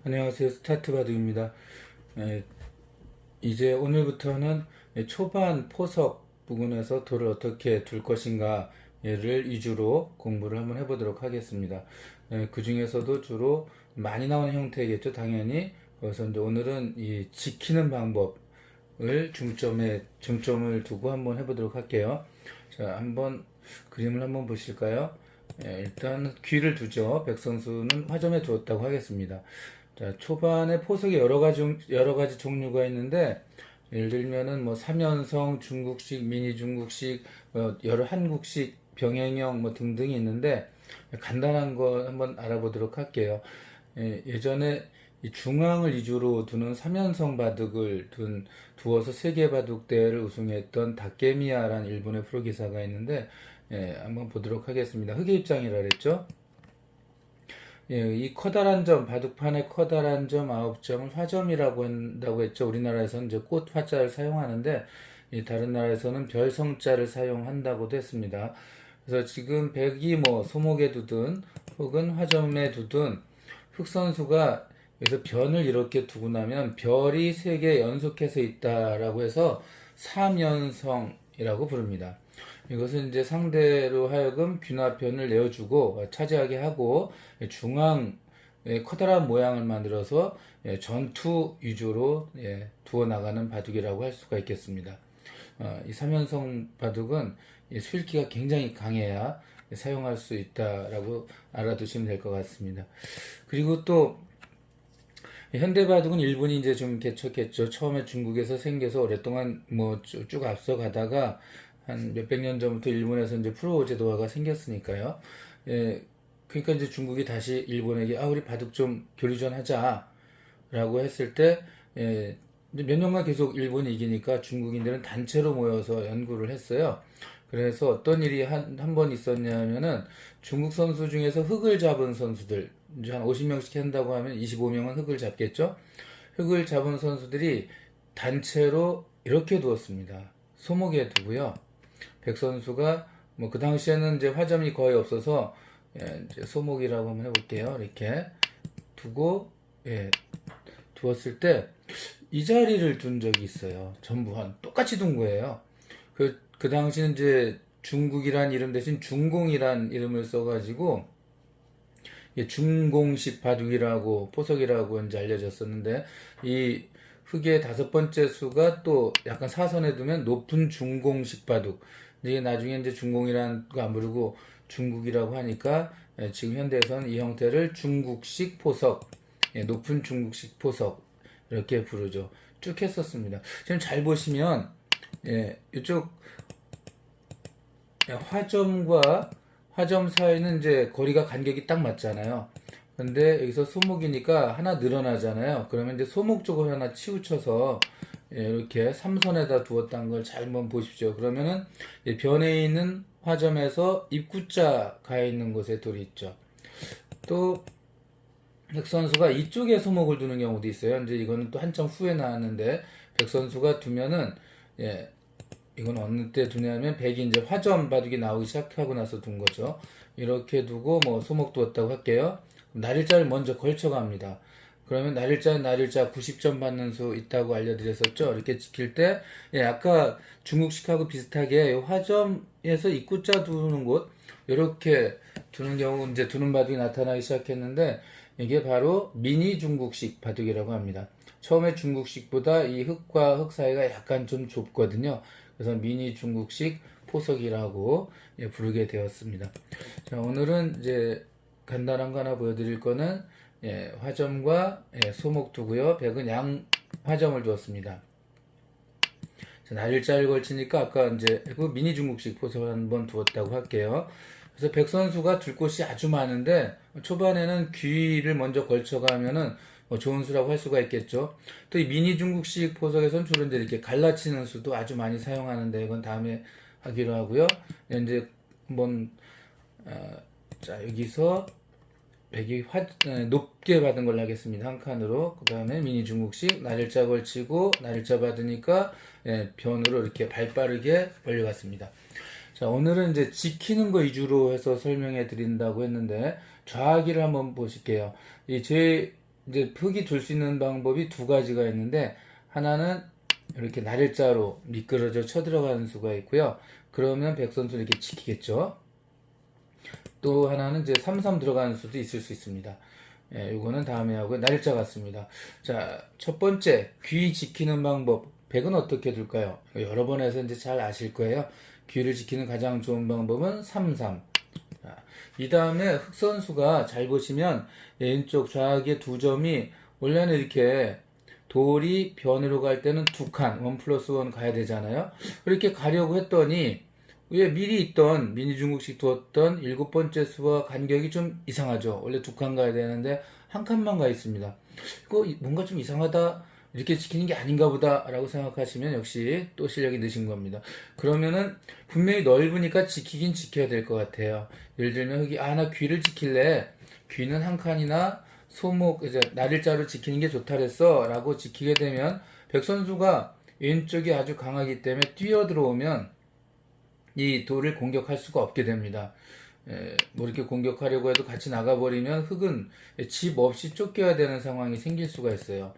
안녕하세요. 스타트 바둑입니다. 이제 오늘부터는 초반 포석 부분에서 돌을 어떻게 둘 것인가 를 위주로 공부를 한번 해보도록 하겠습니다. 그 중에서도 주로 많이 나오는 형태겠죠. 당연히. 그래서 이제 오늘은 이 지키는 방법을 중점을 두고 한번 해보도록 할게요. 자, 한번 그림을 한번 보실까요? 일단 귀를 두죠. 백 선수는 화점에 두었다고 하겠습니다. 자, 초반에 포석에 여러 가지 종류가 있는데, 예를 들면은 뭐 삼연성, 중국식, 미니 중국식, 여러 한국식, 병행형 뭐 등등이 있는데, 간단한 거 한번 알아보도록 할게요. 예전에 이 중앙을 위주로 두는 삼연성 바둑을 두어서 세계 바둑 대회를 우승했던 다케미야라는 일본의 프로 기사가 있는데, 한번 보도록 하겠습니다. 흑의 입장이라 그랬죠? 이 커다란 점, 바둑판의 커다란 점 9점을 화점이라고 한다고 했죠. 우리나라에서는 이제 꽃 화자를 사용하는데, 다른 나라에서는 별 성자를 사용한다고도 했습니다. 그래서 지금 백이 뭐 소목에 두든 혹은 화점에 두든 흑 선수가 여기서 변을 이렇게 두고 나면 별이 3개 연속해서 있다라고 해서 삼연성이라고 부릅니다. 이것은 이제 상대로 하여금 귀나편을 내어주고 차지하게 하고 중앙에 커다란 모양을 만들어서 전투 위주로 두어 나가는 바둑이라고 할 수가 있겠습니다. 이 삼연성 바둑은 수일기가 굉장히 강해야 사용할 수 있다라고 알아두시면 될 것 같습니다. 그리고 또 현대 바둑은 일본이 이제 좀 개척했죠. 처음에 중국에서 생겨서 오랫동안 뭐 쭉 앞서가다가 한 몇백 년 전부터 일본에서 이제 프로 제도화가 생겼으니까요. 그러니까 이제 중국이 다시 일본에게 우리 바둑 좀 교류전 하자라고 했을 때 몇 년간 계속 일본이 이기니까 중국인들은 단체로 모여서 연구를 했어요. 그래서 어떤 일이 한 번 있었냐면은 중국 선수 중에서 흙을 잡은 선수들, 이제 한 50명씩 한다고 하면 25명은 흙을 잡겠죠? 흙을 잡은 선수들이 단체로 이렇게 두었습니다. 소목에 두고요. 백 선수가 뭐 그 당시에는 이제 화점이 거의 없어서 이제 소목이라고 한번 해볼게요. 이렇게 두고 두었을 때 이 자리를 둔 적이 있어요. 전부 똑같이 둔 거예요. 그 당시는 이제 중국이란 이름 대신 중공이란 이름을 써가지고 중공식 바둑이라고 포석이라고 이제 알려졌었는데 이 흑의 5번째 수가 또 약간 사선에 두면 높은 중공식 바둑. 이게 나중에 이제 중공이라는 거 안 부르고 중국이라고 하니까 지금 현대에서는 이 형태를 중국식 포석, 높은 중국식 포석 이렇게 부르죠. 쭉 했었습니다. 지금 잘 보시면 이쪽 화점과 화점 사이는 이제 거리가 간격이 딱 맞잖아요. 근데 여기서 소목이니까 하나 늘어나잖아요. 그러면 이제 소목 쪽을 하나 치우쳐서 이렇게 삼선에다 두었다는 걸 잘 한번 보십시오. 그러면은 변에 있는 화점에서 입구자 가 있는 곳에 돌이 있죠. 또 백 선수가 이쪽에 소목을 두는 경우도 있어요. 이제 이거는 또 한참 후에 나왔는데 백 선수가 두면은 이건 어느 때 두냐면 백이 이제 화점 바둑이 나오기 시작하고 나서 둔 거죠. 이렇게 두고 뭐 소목 두었다고 할게요. 날일자를 먼저 걸쳐갑니다. 그러면 날일자 90점 받는 수 있다고 알려드렸었죠. 이렇게 지킬 때 아까 중국식하고 비슷하게 화점에서 입구자 두는 곳 이렇게 두는 경우 이제 두는 바둑이 나타나기 시작했는데 이게 바로 미니 중국식 바둑이라고 합니다. 처음에 중국식보다 이 흙과 흙 사이가 약간 좀 좁거든요. 그래서 미니 중국식 포석이라고 부르게 되었습니다. 자, 오늘은 이제 간단한 거 하나 보여드릴 거는 화점과 소목 두고요. 백은 양 화점을 두었습니다. 자, 날일자를 걸치니까 아까 이제 그 미니 중국식 포석을 한번 두었다고 할게요. 그래서 백 선수가 둘 곳이 아주 많은데 초반에는 귀를 먼저 걸쳐가면은 뭐 좋은 수라고 할 수가 있겠죠. 또 이 미니 중국식 포석에서는 주로 이렇게 갈라치는 수도 아주 많이 사용하는데 이건 다음에 하기로 하고요. 이제 한번 자 여기서 백이 높게 받은 걸로 하겠습니다. 한 칸으로. 그 다음에 미니 중국식 날일자 걸치고 날일자 받으니까 변으로 이렇게 발빠르게 벌려갔습니다. 자, 오늘은 이제 지키는 거 위주로 해서 설명해 드린다고 했는데 좌기를 한번 보실게요. 이 제 이제 흙이 둘 수 있는 방법이 두 가지가 있는데, 하나는 이렇게 날일자로 미끄러져 쳐들어가는 수가 있고요. 그러면 백선수 이렇게 지키겠죠. 또 하나는 이제 삼삼 들어가는 수도 있을 수 있습니다. 예, 요거는 다음에 하고 날일자 같습니다. 자, 첫 번째 귀 지키는 방법. 백은 어떻게 둘까요? 여러 번 해서 이제 잘 아실 거예요. 귀를 지키는 가장 좋은 방법은 삼삼. 이 다음에 흑선수가 잘 보시면 왼쪽 좌악의 두 점이 원래는 이렇게 돌이 변으로 갈 때는 두 칸, 원 플러스 원 가야 되잖아요. 그렇게 가려고 했더니 왜 미리 있던 미니 중국식 두었던 일곱 번째 수와 간격이 좀 이상하죠. 원래 두 칸 가야 되는데 한 칸만 가 있습니다. 이거 뭔가 좀 이상하다. 이렇게 지키는 게 아닌가 보다 라고 생각하시면 역시 또 실력이 느신 겁니다. 그러면은 분명히 넓으니까 지키긴 지켜야 될 것 같아요. 예를 들면 흙이 나 귀를 지킬래. 귀는 한 칸이나 소목 이제 날일자로 지키는 게 좋다 그랬어 라고 지키게 되면 백선수가 왼쪽이 아주 강하기 때문에 뛰어 들어오면 이 돌을 공격할 수가 없게 됩니다. 뭐 이렇게 공격하려고 해도 같이 나가버리면 흙은 집 없이 쫓겨야 되는 상황이 생길 수가 있어요.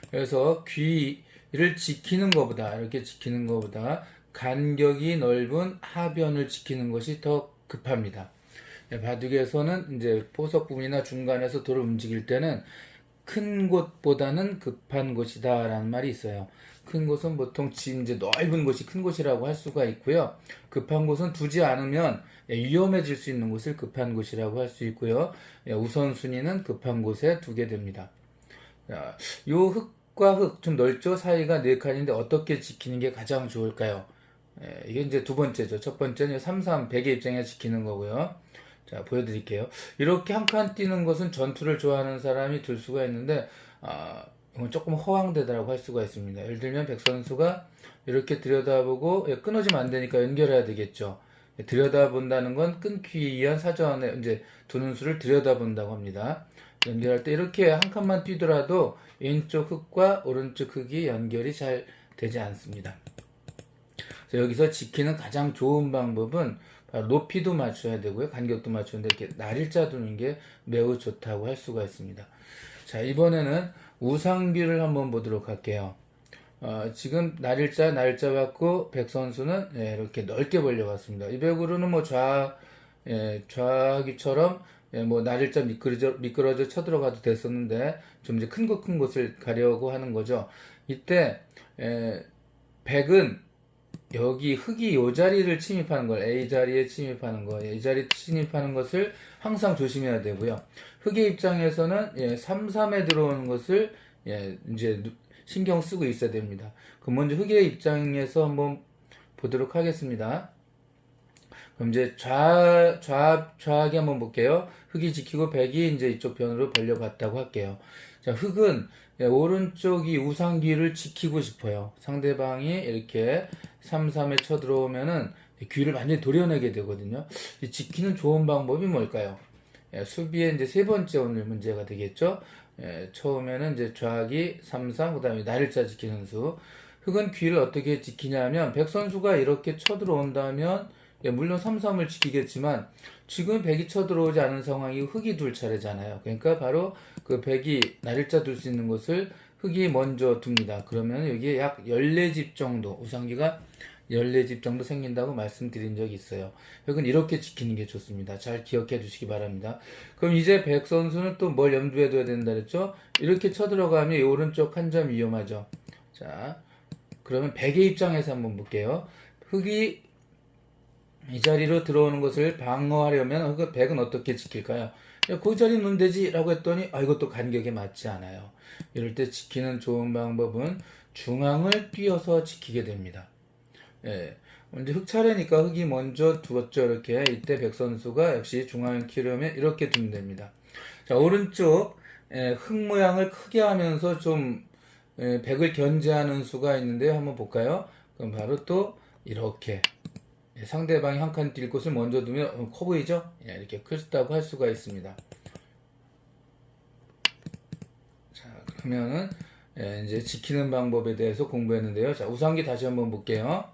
그래서 귀를 지키는 것보다 이렇게 지키는 것보다 간격이 넓은 하변을 지키는 것이 더 급합니다. 바둑에서는 이제 포석 부분이나 중간에서 돌을 움직일 때는 큰 곳보다는 급한 곳이다라는 말이 있어요. 큰 곳은 보통 이제 넓은 곳이 큰 곳이라고 할 수가 있고요. 급한 곳은 두지 않으면 위험해질 수 있는 곳을 급한 곳이라고 할 수 있고요. 우선순위는 급한 곳에 두게 됩니다. 요 흙과 흙 좀 넓죠? 사이가 네 칸인데 어떻게 지키는 게 가장 좋을까요? 이게 이제 두 번째죠. 첫 번째는 3-3 백의 입장에 지키는 거고요. 자, 보여드릴게요. 이렇게 한 칸 뛰는 것은 전투를 좋아하는 사람이 들 수가 있는데, 이건 조금 허황되다라고 할 수가 있습니다. 예를 들면 백선수가 이렇게 들여다보고 끊어지면 안 되니까 연결해야 되겠죠. 들여다본다는 건 끊기 위한 사전에 이제 두는 수를 들여다본다고 합니다. 연결할 때 이렇게 한 칸만 뛰더라도 왼쪽 흙과 오른쪽 흙이 연결이 잘 되지 않습니다. 그래서 여기서 지키는 가장 좋은 방법은 높이도 맞춰야 되고요. 간격도 맞추는데 이렇게 날일자 두는 게 매우 좋다고 할 수가 있습니다. 자, 이번에는 우상귀를 한번 보도록 할게요. 지금 날일자 갖고 백선수는 이렇게 넓게 벌려갔습니다. 이 백으로는 뭐 좌귀처럼 뭐 날일자 미끄러져 쳐들어가도 됐었는데 좀 이제 큰 곳을 가려고 하는 거죠. 이때 백은 여기 흙이 요 자리를 침입하는 걸 A 자리에 침입하는 거, A 자리 침입하는 것을 항상 조심해야 되고요. 흙의 입장에서는 3-3에 들어오는 것을 이제 신경 쓰고 있어야 됩니다. 그럼 먼저 흙의 입장에서 한번 보도록 하겠습니다. 그럼 이제 좌악이 한번 볼게요. 흙이 지키고 백이 이제 이쪽 변으로 벌려갔다고 할게요. 자, 흙은 오른쪽이 우상귀를 지키고 싶어요. 상대방이 이렇게 3-3에 쳐들어오면은 귀를 완전히 도려내게 되거든요. 지키는 좋은 방법이 뭘까요? 수비의 이제 세 번째 오늘 문제가 되겠죠. 처음에는 이제 좌악이 3-3, 그 다음에 날일자 지키는 수. 흙은 귀를 어떻게 지키냐면, 백 선수가 이렇게 쳐들어온다면, 물론 3-3을 지키겠지만, 지금 백이 쳐들어오지 않은 상황이 흙이 둘 차례잖아요. 그러니까 바로 그 백이 날일자 둘 수 있는 곳을 흙이 먼저 둡니다. 그러면 여기에 약 14집 정도, 우상귀가 14집 정도 생긴다고 말씀드린 적이 있어요. 여기는 이렇게 지키는 게 좋습니다. 잘 기억해 주시기 바랍니다. 그럼 이제 백 선수는 또 뭘 염두에 둬야 된다 그랬죠? 이렇게 쳐들어가면 이 오른쪽 한 점 위험하죠. 자, 그러면 백의 입장에서 한번 볼게요. 흙이 이 자리로 들어오는 것을 방어하려면 백은 어떻게 지킬까요? 그 자리 놓으면 되지 라고 했더니 이것도 간격에 맞지 않아요. 이럴 때 지키는 좋은 방법은 중앙을 뛰어서 지키게 됩니다. 먼저 흙 차례니까 흙이 먼저 두었죠. 이렇게 이때 백 선수가 역시 중앙을 키려면 이렇게 두면 됩니다. 자, 오른쪽 흙 모양을 크게 하면서 좀 백을 견제하는 수가 있는데요. 한번 볼까요? 그럼 바로 또 이렇게 상대방이 한 칸 뛸 곳을 먼저 두면 커 보이죠? 이렇게 크다고 할 수가 있습니다. 자, 그러면은 이제 지키는 방법에 대해서 공부했는데요. 자, 우상귀 다시 한번 볼게요.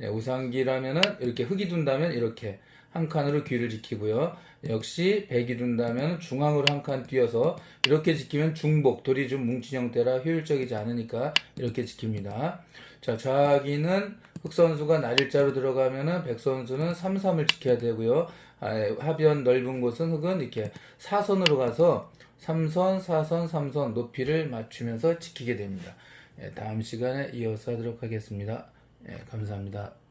우상귀라면은 이렇게 흙이 둔다면 이렇게 한 칸으로 귀를 지키고요. 역시 백이 둔다면 중앙으로 한 칸 띄어서 이렇게 지키면 중복, 돌이 좀 뭉친 형태라 효율적이지 않으니까 이렇게 지킵니다. 자, 좌기는 흑 선수가 날일자로 들어가면은 백 선수는 3-3을 지켜야 되고요. 하변 넓은 곳은 흑은 이렇게 사선으로 가서 3선, 4선, 3선 높이를 맞추면서 지키게 됩니다. 다음 시간에 이어서 하도록 하겠습니다. 감사합니다.